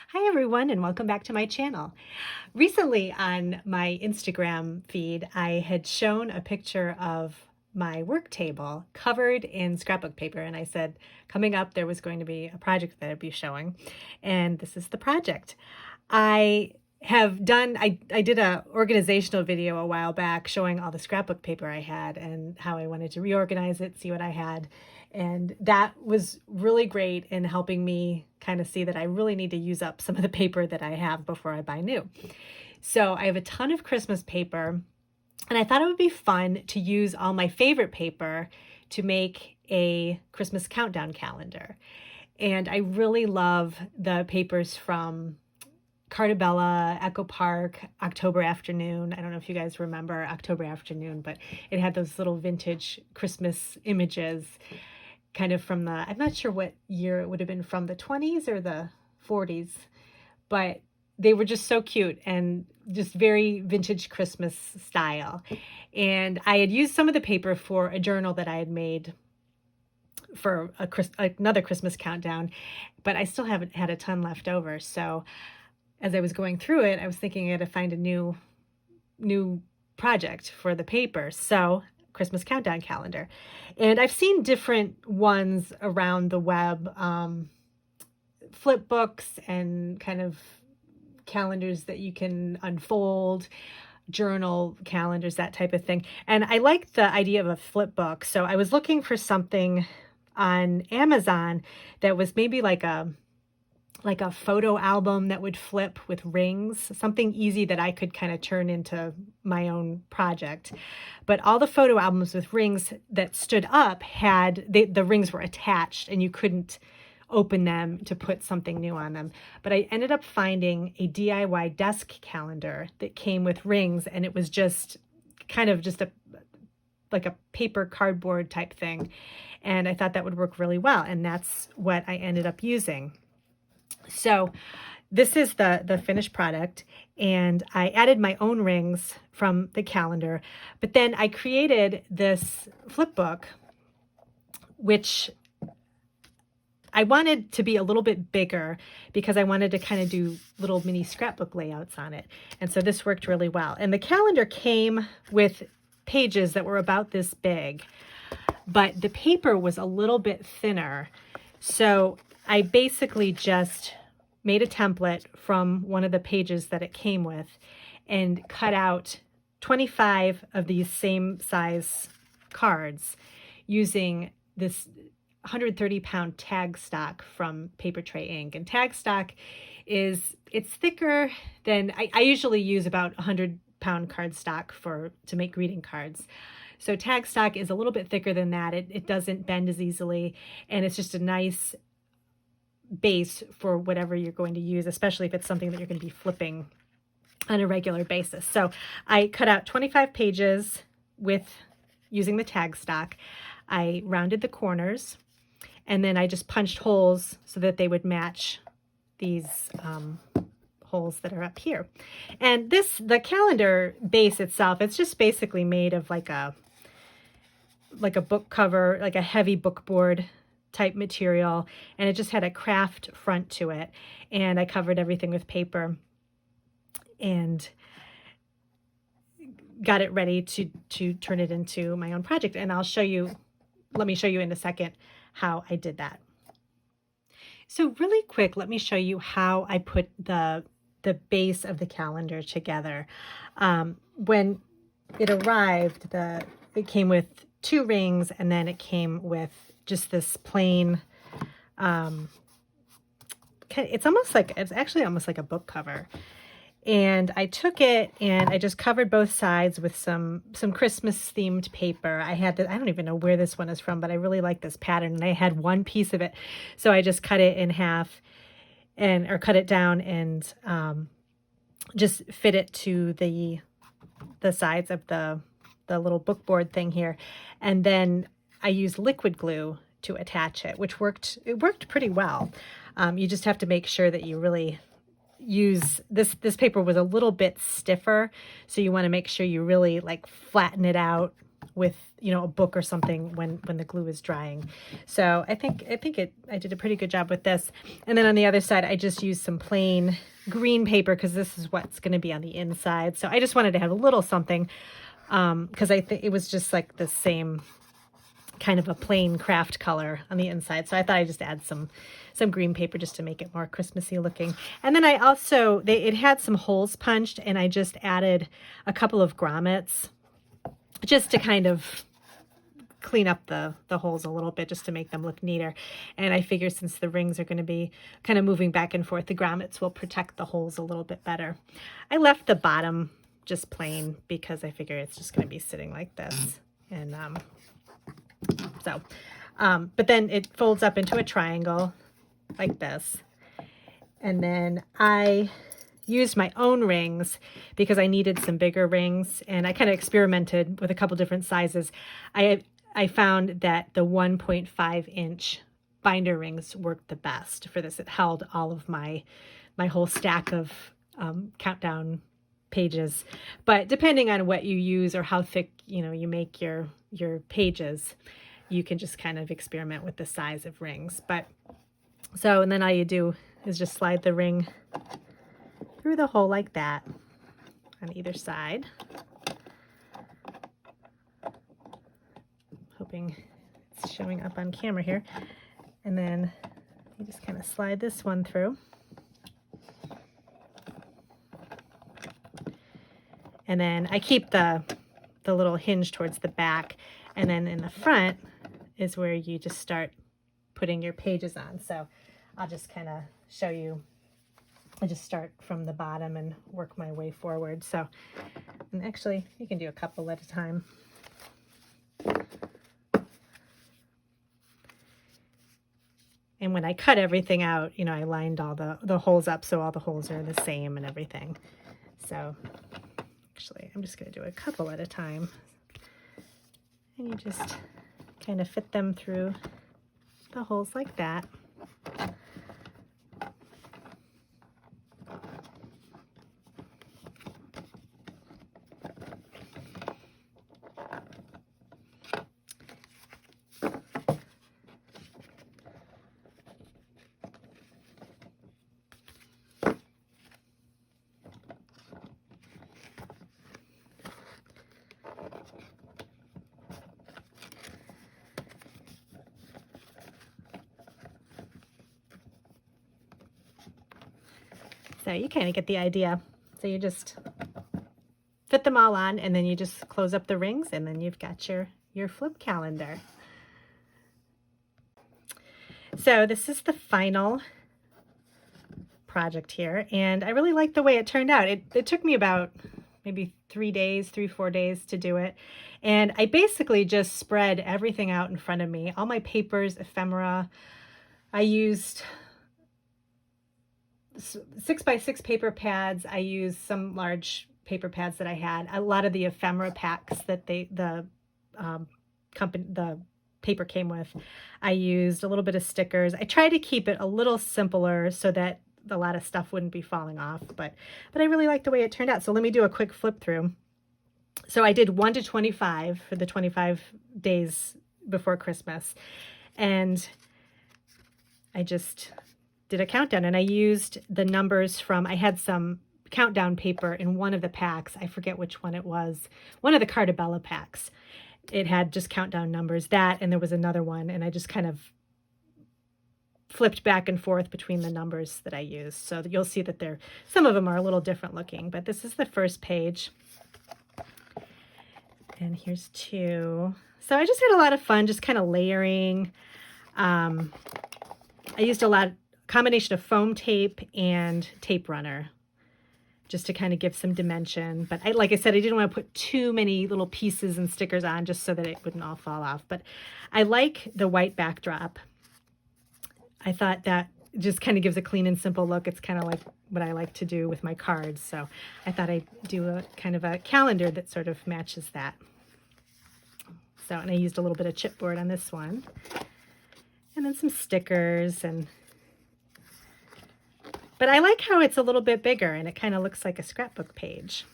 Hi everyone and welcome back to my channel. Recently on my Instagram feed, I had shown a picture of my work table covered in scrapbook paper, and I said coming up there was going to be a project that I'd be showing, and this is the project. I did a organizational video a while back showing all the scrapbook paper I had and how I wanted to reorganize it, see what I had. And that was really great in helping me kind of see that I really need to use up some of the paper that I have before I buy new. So I have a ton of Christmas paper, and I thought it would be fun to use all my favorite paper to make a Christmas countdown calendar. And I really love the papers from Cartabella, Echo Park, October Afternoon. I don't know if you guys remember October Afternoon, but it had those little vintage Christmas images kind of from I'm not sure what year it would have been, from the 20s or the 40s, but they were just so cute and just very vintage Christmas style. And I had used some of the paper for a journal that I had made for another Christmas countdown, but I still haven't had a ton left over. So as I was going through it, I was thinking I had to find a new project for the paper. So Christmas countdown calendar. And I've seen different ones around the web, flip books and kind of calendars that you can unfold, journal calendars, that type of thing. And I like the idea of a flip book. So I was looking for something on Amazon that was maybe like a photo album that would flip with rings, something easy that I could kind of turn into my own project. But all the photo albums with rings that stood up had, the rings were attached and you couldn't open them to put something new on them. But I ended up finding a DIY desk calendar that came with rings, and it was just kind of just like a paper cardboard type thing. And I thought that would work really well. And that's what I ended up using. So this is the finished product, and I added my own rings from the calendar, but then I created this flip book, which I wanted to be a little bit bigger because I wanted to kind of do little mini scrapbook layouts on it. And so this worked really well. And the calendar came with pages that were about this big, but the paper was a little bit thinner. So I basically just made a template from one of the pages that it came with and cut out 25 of these same size cards using this 130-pound tag stock from Paper Tray Ink. And tag stock it's thicker than, I usually use about 100-pound cardstock to make greeting cards. So tag stock is a little bit thicker than that. It doesn't bend as easily, and it's just a nice base for whatever you're going to use, especially if it's something that you're going to be flipping on a regular basis. So I cut out 25 pages using the tag stock. I rounded the corners, and then I just punched holes so that they would match these holes that are up here. And the calendar base itself, it's just basically made of like a book cover, like a heavy book board type material, and it just had a craft front to it, and I covered everything with paper and got it ready to turn it into my own project. And let me show you in a second how I did that. So really quick, let me show you how I put the base of the calendar together. When it arrived, it came with 2 rings, and then it came with just this plain, it's actually almost like a book cover. And I took it and I just covered both sides with some Christmas themed paper. I don't even know where this one is from, but I really like this pattern, and I had one piece of it. So I just cut it in half or cut it down and just fit it to the sides of the little book board thing here. And then I used liquid glue to attach it, which worked pretty well. You just have to make sure that you really use this paper was a little bit stiffer, so you want to make sure you really like flatten it out with, you know, a book or something when the glue is drying. So I think I did a pretty good job with this. And then on the other side, I just used some plain green paper because this is what's going to be on the inside. So I just wanted to have a little something because I think it was just like the same kind of a plain craft color on the inside. So I thought I'd just add some green paper just to make it more Christmassy looking. And then I also, it had some holes punched, and I just added a couple of grommets just to kind of clean up the holes a little bit, just to make them look neater. And I figure since the rings are going to be kind of moving back and forth, the grommets will protect the holes a little bit better. I left the bottom just plain because I figure it's just going to be sitting like this. And but then it folds up into a triangle like this. And then I used my own rings because I needed some bigger rings, and I kind of experimented with a couple different sizes. I found that the 1.5 inch binder rings worked the best for this. It held all of my whole stack of countdown pages. But depending on what you use or how thick, you know, you make your pages, you can just kind of experiment with the size of rings. But so, and then all you do is just slide the ring through the hole like that on either side. Hoping it's showing up on camera here. And then you just kind of slide this one through. And then I keep the little hinge towards the back. And then in the front is where you just start putting your pages on. So I'll just kind of show you. I just start from the bottom and work my way forward. So, and actually you can do a couple at a time. And when I cut everything out, you know, I lined all the holes up so all the holes are the same and everything. So actually, I'm just going to do a couple at a time. And you just kind of fit them through the holes like that. So you kind of get the idea. So you just fit them all on, and then you just close up the rings, and then you've got your flip calendar. So this is the final project here, and I really like the way it turned out. It took me about maybe 4 days to do it. And I basically just spread everything out in front of me. All my papers, ephemera. I used 6x6 paper pads. I used some large paper pads that I had. A lot of the ephemera packs that the paper came with. I used a little bit of stickers. I tried to keep it a little simpler so that a lot of stuff wouldn't be falling off, but I really like the way it turned out. So let me do a quick flip through. So I did 1 to 25 for the 25 days before Christmas, and I just did a countdown, and I used the numbers from, I had some countdown paper in one of the packs. I forget which one it was. One of the Cartabella packs. It had just countdown numbers, that, and there was another one, and I just kind of flipped back and forth between the numbers that I used. So you'll see that some of them are a little different looking, but this is the first page. And here's 2. So I just had a lot of fun just kind of layering. I used combination of foam tape and tape runner just to kind of give some dimension. But like I said, I didn't want to put too many little pieces and stickers on just so that it wouldn't all fall off. But I like the white backdrop. I thought that just kind of gives a clean and simple look. It's kind of like what I like to do with my cards. So I thought I'd do a kind of a calendar that sort of matches that. So, and I used a little bit of chipboard on this one. And then some stickers. But I like how it's a little bit bigger and it kind of looks like a scrapbook page.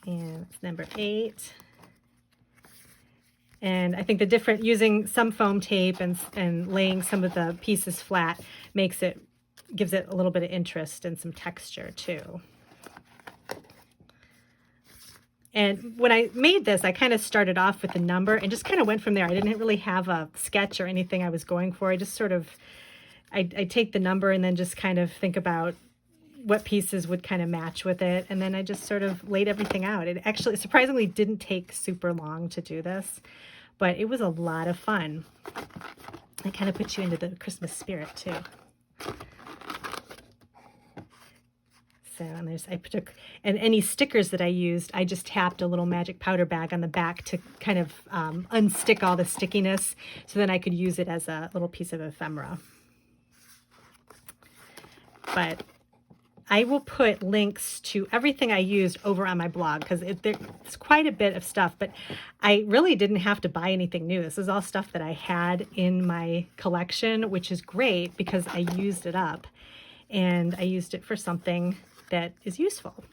And it's number 8. And I think the different, using some foam tape and laying some of the pieces flat gives it a little bit of interest and some texture too. And when I made this, I kind of started off with the number and just kind of went from there. I didn't really have a sketch or anything I was going for. I just sort of, I take the number and then just kind of think about what pieces would kind of match with it. And then I just sort of laid everything out. It actually surprisingly didn't take super long to do this, but it was a lot of fun. It kind of puts you into the Christmas spirit too. So, and any stickers that I used, I just tapped a little magic powder bag on the back to kind of unstick all the stickiness, so then I could use it as a little piece of ephemera. But I will put links to everything I used over on my blog, because there's quite a bit of stuff, but I really didn't have to buy anything new. This is all stuff that I had in my collection, which is great because I used it up, and I used it for something that is useful.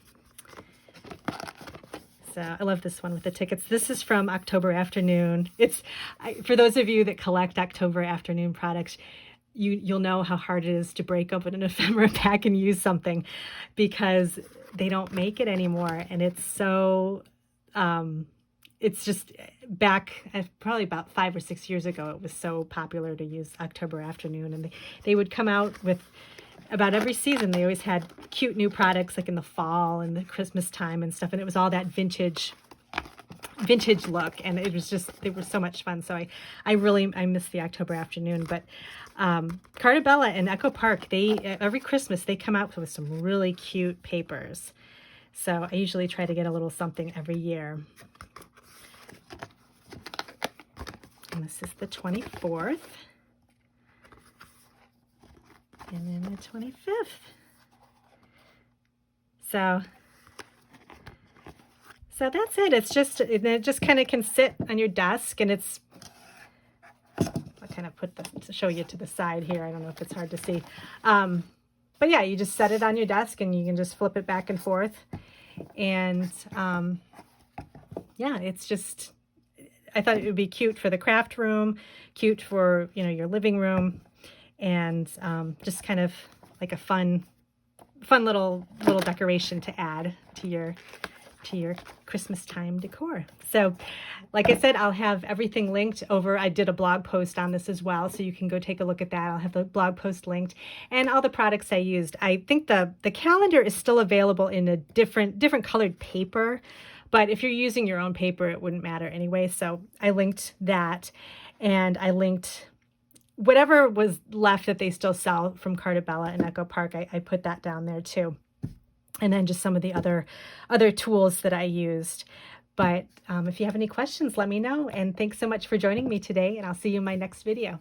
So I love this one with the tickets. This is from October Afternoon. For those of you that collect October Afternoon products, you'll know how hard it is to break open an ephemera pack and use something, because they don't make it anymore. And it's so, it's just back probably about 5 or 6 years ago, it was so popular to use October Afternoon. And they would come out with, about every season, they always had cute new products, like in the fall and the Christmas time and stuff. And it was all that vintage look. And it was so much fun. So I miss the October Afternoon. But Carta Bella and Echo Park, every Christmas, they come out with some really cute papers. So I usually try to get a little something every year. And this is the 24th. And then the 25th. So that's it. It just kind of can sit on your desk, and I'll kind of to show you to the side here. I don't know if it's hard to see. But yeah, you just set it on your desk and you can just flip it back and forth. And yeah, I thought it would be cute for the craft room, cute for, your living room, and just kind of like a fun little decoration to add to your Christmas time decor. So like I said, I'll have everything linked over. I did a blog post on this as well, so you can go take a look at that. I'll have the blog post linked and all the products I used. I think the calendar is still available in a different colored paper, but if you're using your own paper, it wouldn't matter anyway. So I linked that, and I linked whatever was left that they still sell from Carta Bella and Echo Park. I put that down there too. And then just some of the other tools that I used. But if you have any questions, let me know. And thanks so much for joining me today, and I'll see you in my next video.